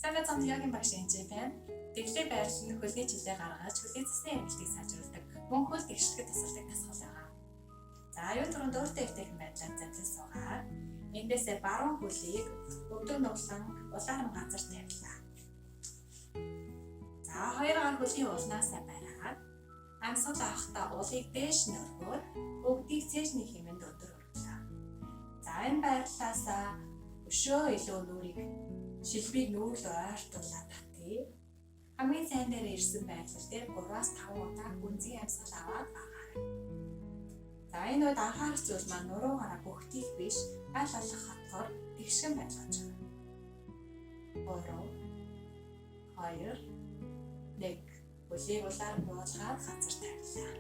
Сайн цамд ягийн багш энэ байна. Дэглээ байрлал нь хөлний жилээ гаргаж хөлийн цасны эргэлтийг сайжруулдаг. Мөн хөл тэгшлэхэд тусалдаг тасгал байгаа. За аюун түрүүнд өөртөө өвтэйхэн байдлаар замжин суугаад эндээсээ баруун хөлийг өвдөг нуглан улаарн газар тавилаа. За хоёр гар хөлийн улнаасаа бариад амьсгал авахдаа улыг дээш нь өргөөд бүгдийг цээжний хэмэнд өдөр өргөлөө. За энэ байрлалаасаа өшөө илүү нүрийг шилбийг нүүрлөө ойртуулаад татъя. Хамгийн сайн дээр ирсэн байрлал дээр 3-5 удаа гүнзгий амьсгал аваад агаарай. За энэ үед анхаарах зүйл маань нуруугаараа бүгдийг биш аль болох хатгор тэгшгэн байлгаж байгаа. 3 2 1 хөлийг улаар буулгаад газар тавилаа.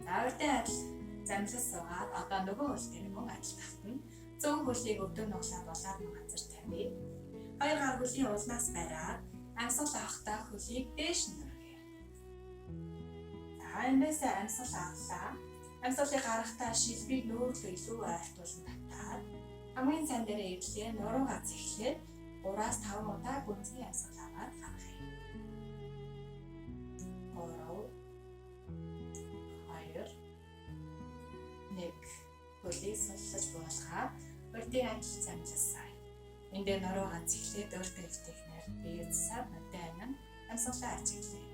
За урдын адил замлал суугаад одоо нөгөө хөл дээр мөн адил татна. Зүүн хөлийг өвдөг нуглаад улаар нь газар тавья. Хоёр гар хөлийн улнаас бариад амьсгал авахдаа хөлийг дээш нь өргөе. За энэсээ амьсгал авлаа. Амьсгалыг гаргахтаа шилбийг нүүрлөө илүү ойртуулан татаад хамгийн сайн дээр эвлээ нуруугаа зэхлээд 3-5 удаа гүнзгий амьсгал аваад гаргая. 3 2 1 хөлийг суллаж буулгаад урдын адил замжилсан. Эндээ нуруугаа зэхлээд өөртөө өвтэйхнээр биеэ засаад нүдэн амин амьсгалаа ачиглая.